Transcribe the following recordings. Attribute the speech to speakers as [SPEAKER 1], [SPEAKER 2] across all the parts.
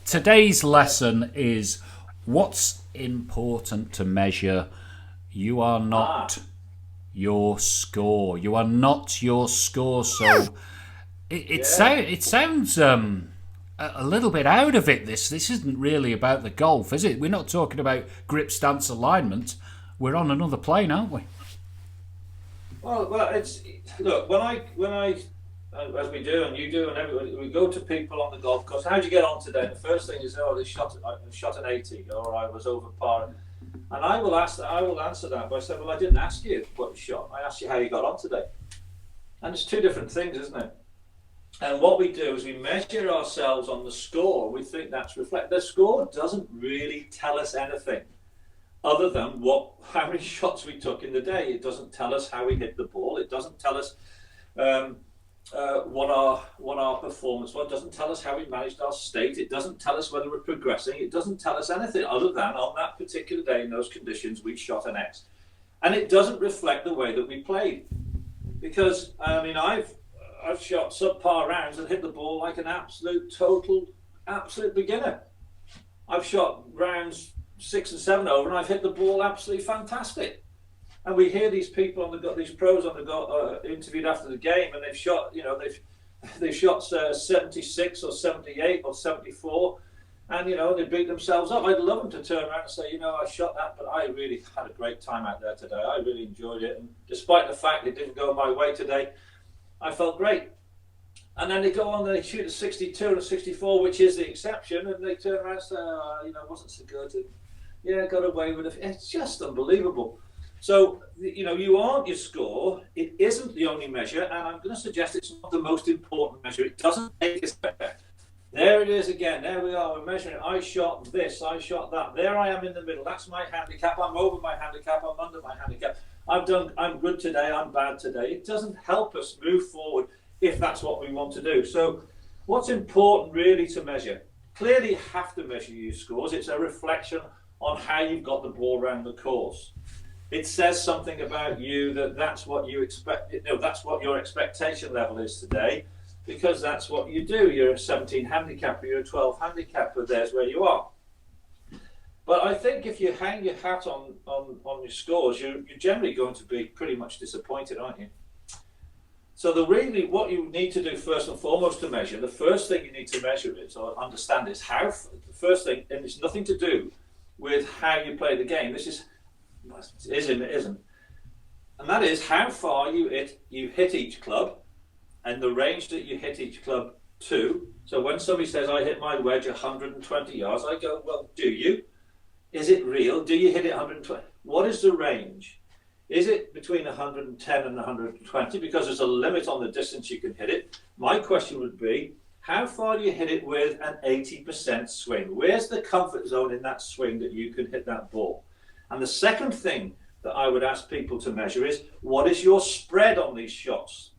[SPEAKER 1] Today's lesson is what's important to measure. You are
[SPEAKER 2] Ah,
[SPEAKER 1] not your score. You are not your score. So
[SPEAKER 2] yeah.
[SPEAKER 1] it sounds a little bit out of it. This isn't really about the golf, is it? We're not talking about grip stance alignment. We're on another plane, aren't we?
[SPEAKER 2] Well, it's look as we do and you do and everybody, we go to people on the golf course. How would you get on today? The first thing is, oh, I shot an 80, or I was over par, and I will answer that by saying, well, I didn't ask you what you shot. I asked you how you got on today, and it's two different things, isn't it? And what we do is we measure ourselves on the score. We think that's reflect. The score doesn't really tell us anything other than how many shots we took in the day. It doesn't tell us how we hit the ball. It doesn't tell us um, what our performance was. It doesn't tell us how we managed our state. It doesn't tell us whether we're progressing. It doesn't tell us anything other than on that particular day in those conditions we shot an X, and it doesn't reflect the way that we played. Because I mean, I've shot subpar rounds and hit the ball like an absolute beginner. I've shot rounds 6 and 7 over, and I've hit the ball absolutely fantastic. And we hear these people these pros on the interviewed after the game, and they've shot, they've shot 76 or 78 or 74, and they beat themselves up. I'd love them to turn around and say, I shot that, but I really had a great time out there today. I really enjoyed it, and despite the fact it didn't go my way today, I felt great. And then they go on, they shoot a 62 and a 64, which is the exception, and they turn around and say, it wasn't so good, and yeah, got away with it. It's just unbelievable. So, you aren't your score. It isn't the only measure, and I'm going to suggest it's not the most important measure. It doesn't make us better. There it is again. There we are. We're measuring. I shot this. I shot that. There I am in the middle. That's my handicap. I'm over my handicap. I'm under my handicap. I'm good today. I'm bad today. It doesn't help us move forward if that's what we want to do. So, what's important really to measure? Clearly, you have to measure your scores. It's a reflection on how you've got the ball around the course. It says something about you that's what you expect. That's what your expectation level is today, because that's what you do. You're a 17 handicapper, you're a 12 handicapper. There's where you are. But I think if you hang your hat on your scores, you're generally going to be pretty much disappointed, aren't you? So what you need to do first and foremost to measure, the first thing you need to measure is or understand is how. The first thing, and it's nothing to do with how you play the game. This is it isn't, and that is how far you hit each club, and the range that you hit each club to. So when somebody says I hit my wedge 120 yards, I go, well, do you? Is it real? Do you hit it 120? What is the range? Is it between 110 and 120? Because there's a limit on the distance you can hit it. My question would be, how far do you hit it with an 80% swing? Where's the comfort zone in that swing that you can hit that ball? And the second thing that I would ask people to measure is, what is your spread on these shots?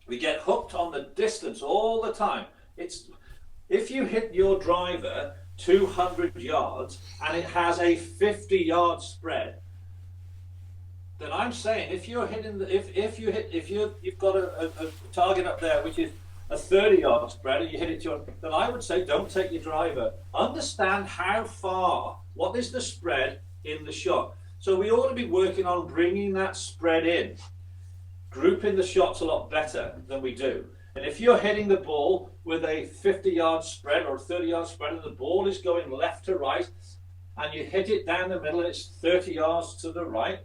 [SPEAKER 2] We get hooked on the distance all the time. If you hit your driver 200 yards and it has a 50-yard spread, then I'm saying if you're hitting you've got a target up there which is a 30-yard spread and you hit it then I would say don't take your driver. Understand how far, what is the spread in the shot. So we ought to be working on bringing that spread in, grouping the shots a lot better than we do. And if you're hitting the ball with a 50-yard spread or a 30-yard spread and the ball is going left to right and you hit it down the middle and it's 30 yards to the right,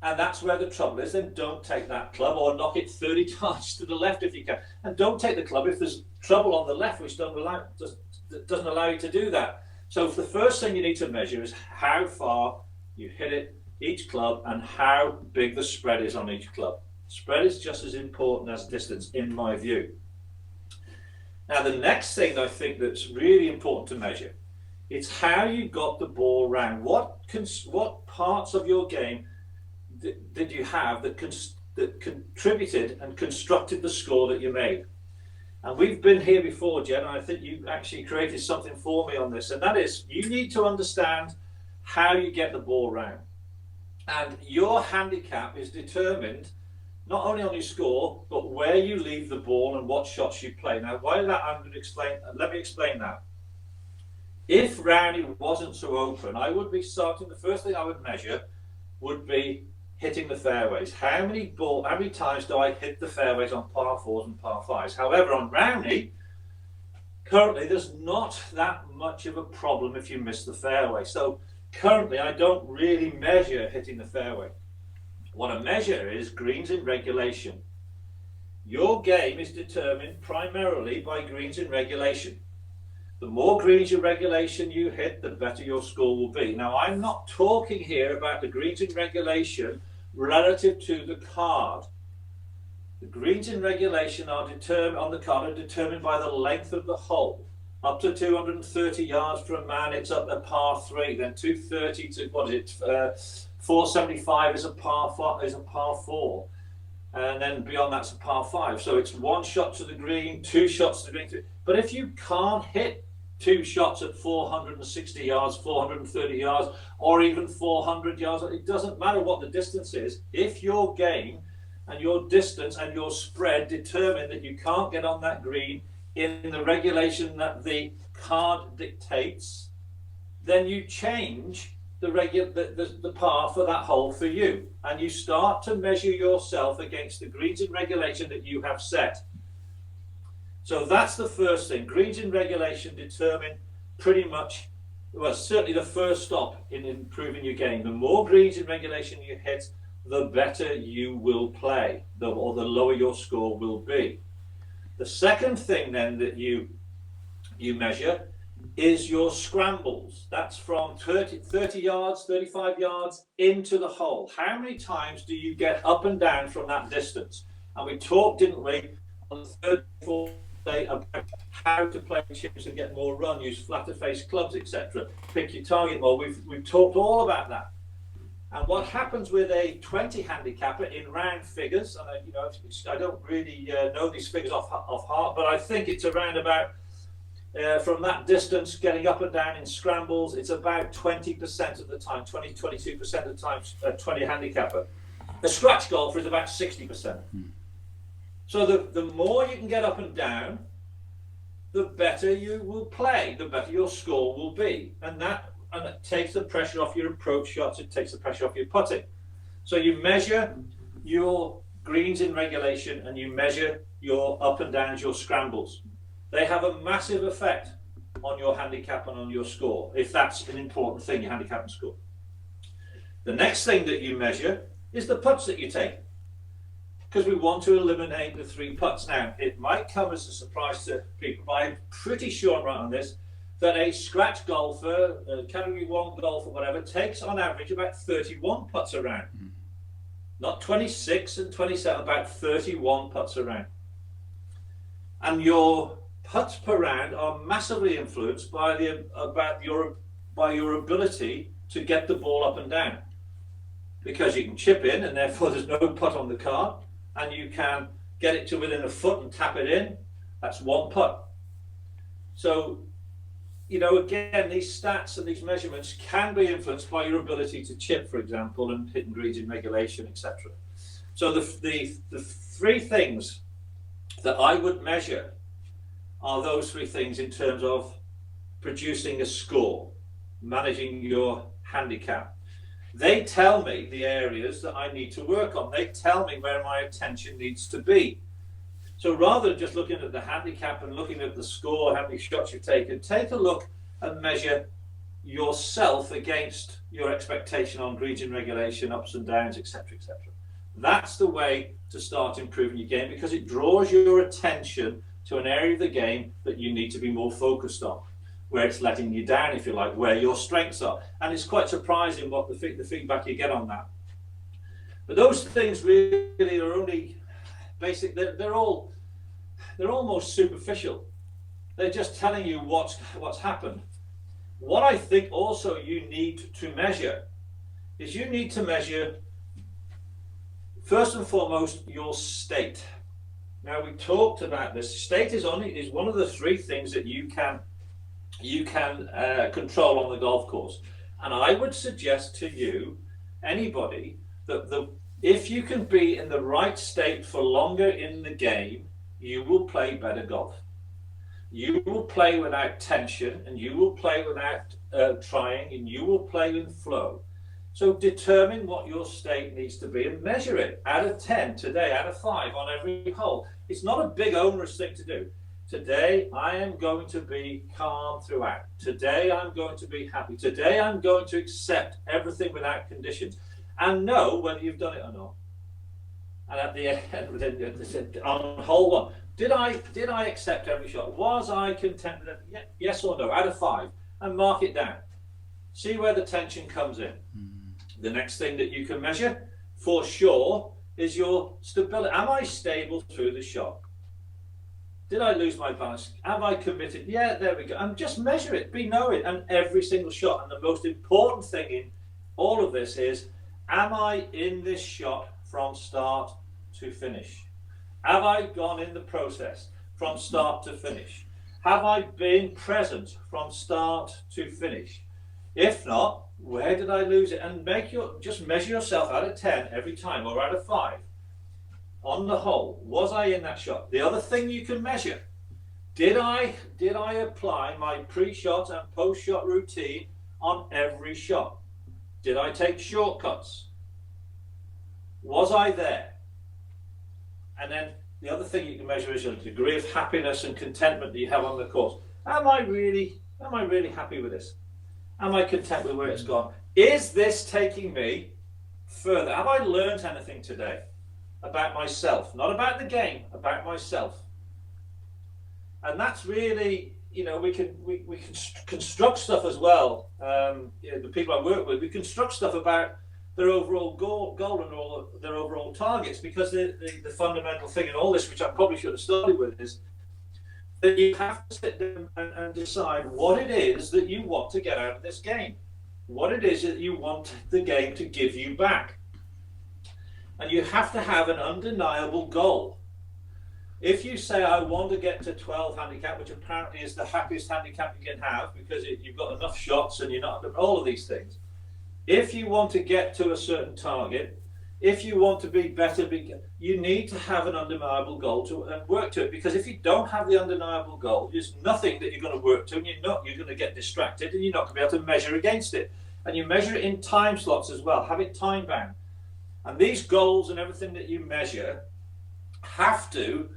[SPEAKER 2] and that's where the trouble is, then don't take that club, or knock it 30 yards to the left if you can. And don't take the club if there's trouble on the left, which doesn't allow you to do that. So the first thing you need to measure is how far you hit it, each club, and how big the spread is on each club. Spread is just as important as distance, in my view. Now, the next thing I think that's really important to measure, it's how you got the ball round. What parts of your game did you have that contributed and constructed the score that you made? And we've been here before, Jen, and I think you actually created something for me on this, and that is you need to understand how you get the ball round. And your handicap is determined not only on your score, but where you leave the ball and what shots you play. Now, why that I'm going to explain, let me explain that. If Rowney wasn't so open, I would be starting, the first thing I would measure would be hitting the fairways. How many times do I hit the fairways on par fours and par fives? However, on Rowney, currently there's not that much of a problem if you miss the fairway. So currently I don't really measure hitting the fairway. What I measure is greens in regulation. Your game is determined primarily by greens in regulation. The more greens in regulation you hit, the better your score will be. Now, I'm not talking here about the greens in regulation relative to the card. The greens in regulation are determined on the card are determined by the length of the hole. Up to 230 yards for a man, it's up a par 3. Then 230 to 475 is a par 4, and then beyond that's a par 5. So it's one shot to the green, two shots to the green. But if you can't hit two shots at 460 yards, 430 yards, or even 400 yards, it doesn't matter what the distance is. If your game and your distance and your spread determine that you can't get on that green in the regulation that the card dictates, then you change the par for that hole for you, and you start to measure yourself against the greens in regulation that you have set. So that's the first thing. Greens in regulation determine pretty much, well, certainly the first stop in improving your game. The more greens in regulation you hit, the better you will play, or the lower your score will be. The second thing then that you measure is your scrambles. That's from 30 yards, 35 yards into the hole. How many times do you get up and down from that distance? And we talked, didn't we, on the third, fourth day about how to play chips and get more run, use flatter face clubs, etc. Pick your target more. We've talked all about that. And what happens with a 20 handicapper in round figures, and I don't really know these figures off heart, but I think it's around about, from that distance, getting up and down in scrambles, it's about 20% of the time, 22% of the time, 20 handicapper. A scratch golfer is about 60%. So the more you can get up and down, the better you will play, the better your score will be. And it takes the pressure off your approach shots, it takes the pressure off your putting. So you measure your greens in regulation and you measure your up and downs, your scrambles. They have a massive effect on your handicap and on your score, if that's an important thing, your handicap and score. The next thing that you measure is the putts that you take, because we want to eliminate the 3 putts. Now, it might come as a surprise to people, but I'm pretty sure I'm right on this, that a scratch golfer, a category 1 golfer, whatever, takes on average about 31 putts around. Not 26 and 27, about 31 putts around. And your putts per round are massively influenced by your ability to get the ball up and down, because you can chip in and therefore there's no putt on the card, and you can get it to within a foot and tap it in. That's 1 putt. So, again, these stats and these measurements can be influenced by your ability to chip, for example, and hitting greens in regulation, etc. So the 3 things that I would measure are those 3 things in terms of producing a score, managing your handicap. They tell me the areas that I need to work on. They tell me where my attention needs to be. So rather than just looking at the handicap and looking at the score, how many shots you've taken, take a look and measure yourself against your expectation on greens in regulation, ups and downs, etc., etc. That's the way to start improving your game, because it draws your attention to an area of the game that you need to be more focused on, where it's letting you down, if you like, where your strengths are. And it's quite surprising what the feedback you get on that. But those things really are only basic. They're almost superficial. They're just telling you what's happened. What I think also you need to measure is you need to measure, first and foremost, your state. Now, we talked about this. State is one of the 3 things that you can control on the golf course. And I would suggest to you, anybody, that if you can be in the right state for longer in the game, you will play better golf. You will play without tension, and you will play without trying, and you will play in flow. So determine what your state needs to be and measure it out of 10 today, out of 5 on every hole. It's not a big onerous thing to do. Today I am going to be calm throughout. Today I'm going to be happy. Today I'm going to accept everything without conditions and know whether you've done it or not. And at the end, on hole 1, did I accept every shot? Was I content with it? Yes or no, out of 5, and mark it down. See where the tension comes in. The next thing that you can measure for sure is your stability. Am I stable through the shot? Did I lose my balance? Have I committed? Yeah, there we go. And just measure it, know it, and every single shot. And the most important thing in all of this is, am I in this shot from start to finish? Have I gone in the process from start to finish? Have I been present from start to finish? If not, where did I lose it? And just measure yourself out of 10 every time, or out of 5. On the whole, was I in that shot? The other thing you can measure, did I apply my pre-shot and post-shot routine on every shot? Did I take shortcuts? Was I there? And then the other thing you can measure is your degree of happiness and contentment that you have on the course. Am I really happy with this? Am I content with where it's gone? Is this taking me further? Have I learned anything today about myself? Not about the game, about myself. And that's really, we can construct stuff as well. The people I work with, we construct stuff about their overall goal and all their overall targets, because the fundamental thing in all this, which I probably should have started with, is that you have to sit down and decide what it is that you want to get out of this game, what it is that you want the game to give you back. And you have to have an undeniable goal. If you say, I want to get to 12 handicap, which apparently is the happiest handicap you can have because you've got enough shots and you're not, all of these things. If you want to get to a certain target, if you want to be better, you need to have an undeniable goal and work to it. Because if you don't have the undeniable goal, there's nothing that you're going to work to, and you're going to get distracted, and you're not going to be able to measure against it. And you measure it in time slots as well, have it time bound. And these goals and everything that you measure have to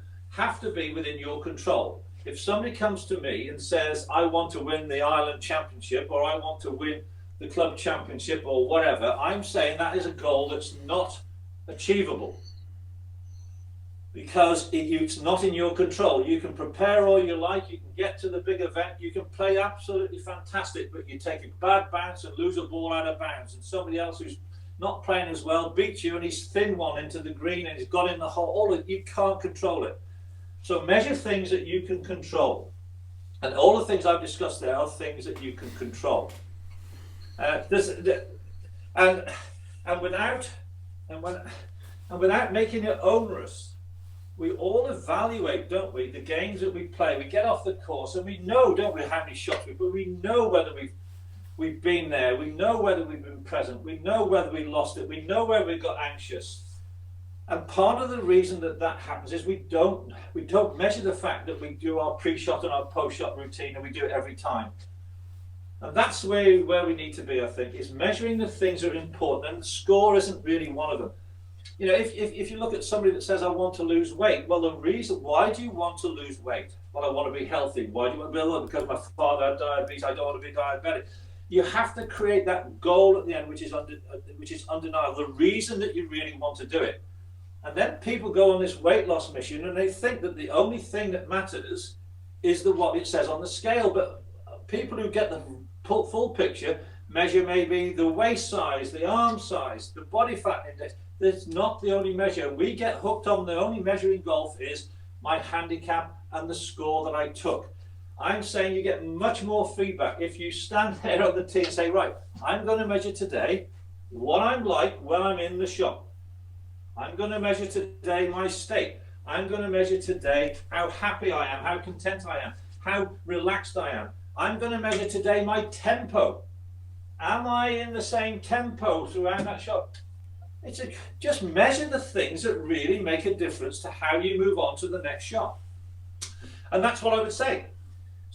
[SPEAKER 2] be within your control. If somebody comes to me and says, I want to win the Ireland Championship, or I want to win the club championship, or whatever, I'm saying that is a goal that's not achievable, because it's not in your control. You can prepare all you like, you can get to the big event, you can play absolutely fantastic, but you take a bad bounce and lose a ball out of bounds, and somebody else who's not playing as well beats you, and he's thin one into the green and he's got in the hole. You can't control it. So measure things that you can control, and all the things I've discussed there are things that you can control. And without making it onerous, we all evaluate, don't we, the games that we play. We get off the course and we know, don't we, how many shots but we know whether we've been there, we know whether we've been present, we know whether we lost it, we know where we got anxious. And part of the reason that happens is we don't measure the fact that we do our pre-shot and our post-shot routine, and we do it every time. And that's where we need to be, I think, is measuring the things that are important, and the score isn't really one of them. If you look at somebody that says, I want to lose weight, well, the reason, why do you want to lose weight? Well, I want to be healthy. Why do you want to be healthy? Because my father had diabetes, I don't want to be diabetic. You have to create that goal at the end, which is undeniable, the reason that you really want to do it. And then people go on this weight loss mission and they think that the only thing that matters is what it says on the scale. But people who get the full picture measure maybe the waist size, the arm size, the body fat index. That's not the only measure. We get hooked on the only measure in golf is my handicap and the score that I took. I'm saying you get much more feedback if you stand there on the tee and say, right, I'm going to measure today what I'm like when I'm in the shot. I'm going to measure today my state. I'm going to measure today how happy I am, how content I am, how relaxed I am. I'm going to measure today my tempo. Am I in the same tempo throughout that shot? Just measure the things that really make a difference to how you move on to the next shot. And that's what I would say.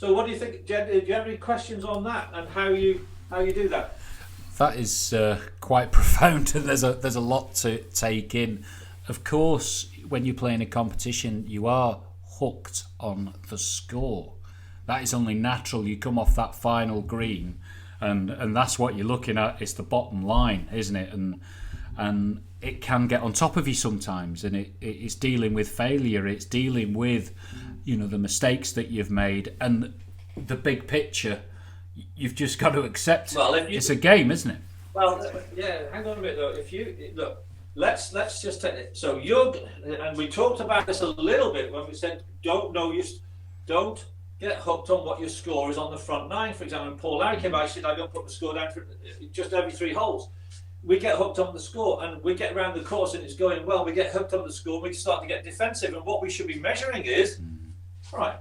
[SPEAKER 2] So what do you think, Jed? Do you have any questions on that and how you do that?
[SPEAKER 1] That is quite profound. There's a lot to take in. Of course, when you play in a competition, you are hooked on the score. That is only natural. You come off that final green, and that's what you're looking at. It's the bottom line, isn't it? And it can get on top of you sometimes, and it's dealing with failure. It's dealing with, the mistakes that you've made and the big picture. You've just got to accept.
[SPEAKER 2] Well,
[SPEAKER 1] it's a game, isn't it?
[SPEAKER 2] Well, yeah. Hang on a minute though. If you look, let's just take it. So and we talked about this a little bit when we said don't get hooked on what your score is on the front nine. For example, when Paul Larry came out, he said I don't put the score down for just every 3 holes. We get hooked on the score, and we get around the course and it's going well. We get hooked on the score, and we start to get defensive. And what we should be measuring is, right,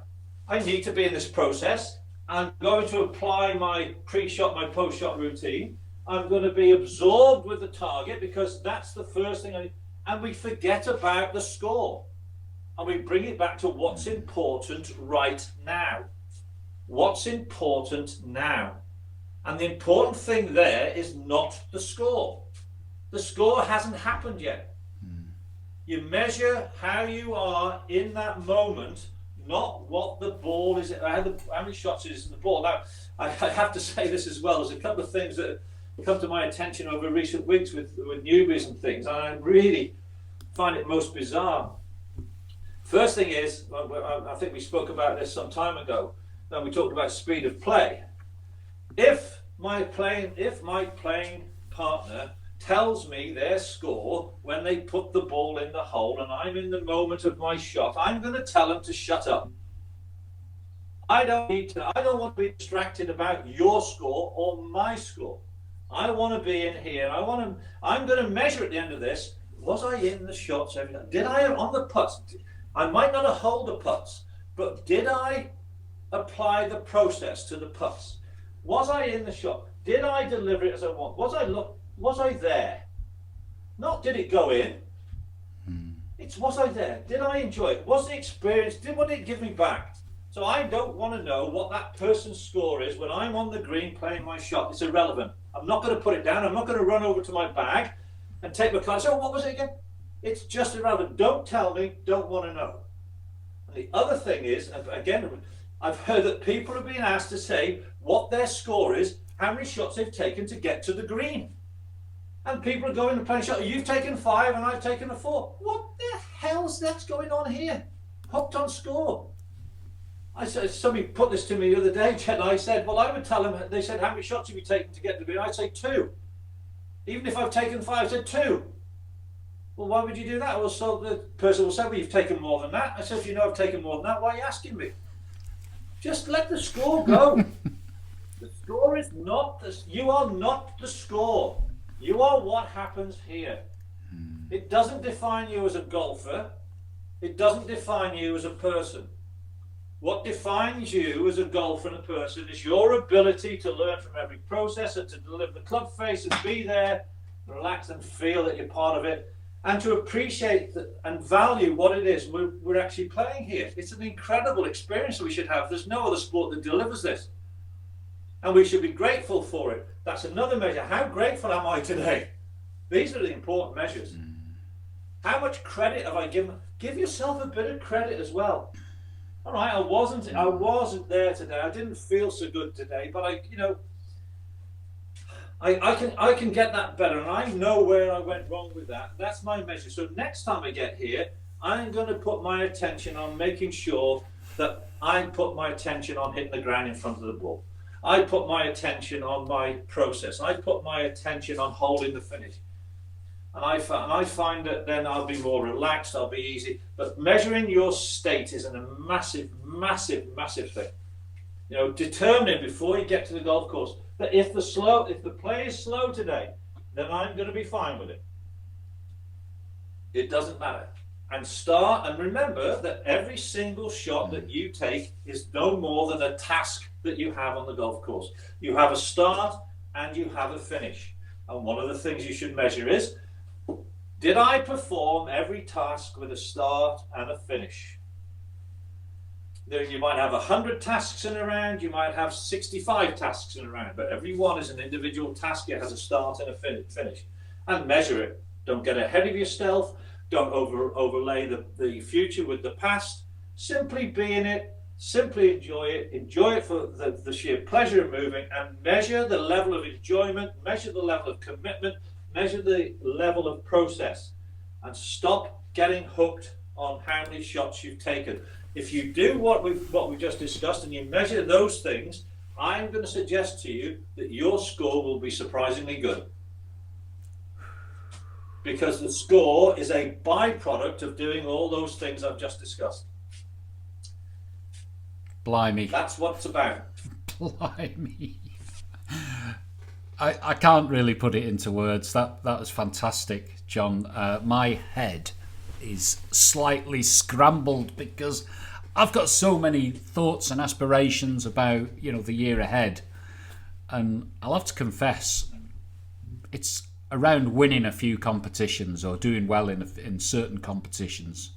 [SPEAKER 2] I need to be in this process. I'm going to apply my pre-shot, my post-shot routine. I'm going to be absorbed with the target because that's the first thing. And we forget about the score. And we bring it back to what's important right now. What's important now? And the important thing there is not the score. The score hasn't happened yet. You measure how you are in that moment, not what the ball is, how many shots it is in the ball. Now, I have to say this as well. There's a couple of things that have come to my attention over recent weeks with newbies and things, and I really find it most bizarre. First thing is, I think we spoke about this some time ago, when we talked about speed of play. If my playing partner tells me their score when they put the ball in the hole and I'm in the moment of my shot, I'm going to tell them to shut up. I don't want to be distracted about your score or my score. I want to be in here. I'm going to measure at the end of this. Was I in the shots every time? Did I on the putts? I might not have hold the putts, but did I apply the process to the putts? Was I in the shot? Did I deliver it as I want? Was I there? Not did it go in. It's was I there? Did I enjoy it? Was the experience? What did it give me back? So I don't want to know what that person's score is when I'm on the green playing my shot. It's irrelevant. I'm not going to put it down. I'm not going to run over to my bag and take my card and say, oh, what was it again? It's just irrelevant. Don't tell me. Don't want to know. And the other thing is, again, I've heard that people are being asked to say what their score is, how many shots they've taken to get to the green. And people are going and playing shot. You've taken 5 and I've taken a 4. What the hell's that's going on here? Hooked on score. I said, somebody put this to me the other day, and I said, well, I would tell them, they said, how many shots have you taken to get to the green? I'd say 2. Even if I've taken 5, I said 2. Well, why would you do that? Well, so the person will say, well, you've taken more than that. I said, if you know I've taken more than that, why are you asking me? Just let the score go. The score is not this. You are not the score. You are what happens here. It doesn't define you as a golfer. It doesn't define you as a person. What defines you as a golfer and a person is your ability to learn from every process and to deliver the club face and be there, relax and feel that you're part of it, and to appreciate and value what it is we're actually playing here. It's an incredible experience that we should have. There's no other sport that delivers this. And we should be grateful for it. That's another measure. How grateful am I today? These are the important measures. How much credit have I given? Give yourself a bit of credit as well. All right, I wasn't there today. I didn't feel so good today, but I can get that better, and I know where I went wrong with that. That's my measure. So next time I get here, I'm going to put my attention on making sure that I put my attention on hitting the ground in front of the ball. I put my attention on my process. I put my attention on holding the finish. And I find that then I'll be more relaxed, I'll be easy. But measuring your state is a massive, massive, massive thing. Determining before you get to the golf course that if the play is slow today, then I'm going to be fine with it. It doesn't matter. And remember that every single shot that you take is no more than a task that you have on the golf course. You have a start and you have a finish. And one of the things you should measure is, did I perform every task with a start and a finish? You might have 100 tasks in a round, you might have 65 tasks in a round, but every one is an individual task. It has a start and a finish. And measure it. Don't get ahead of yourself. Don't overlay the future with the past. Simply be in it. Simply enjoy it. Enjoy it for the sheer pleasure of moving, and measure the level of enjoyment, measure the level of commitment, measure the level of process, and stop getting hooked on how many shots you've taken. If you do what we've just discussed and you measure those things, I'm going to suggest to you that your score will be surprisingly good. Because the score is a byproduct of doing all those things I've just discussed.
[SPEAKER 1] Blimey.
[SPEAKER 2] That's what it's about.
[SPEAKER 1] Blimey. I can't really put it into words. That was fantastic, John. My head is slightly scrambled because I've got so many thoughts and aspirations about, the year ahead. And I'll have to confess, it's around winning a few competitions or doing well in certain competitions.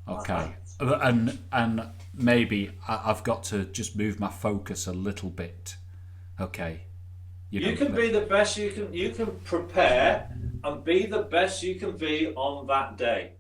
[SPEAKER 1] Okay. And maybe I've got to just move my focus a little bit. Okay.
[SPEAKER 2] You can be the best you can prepare and be the best you can be on that day.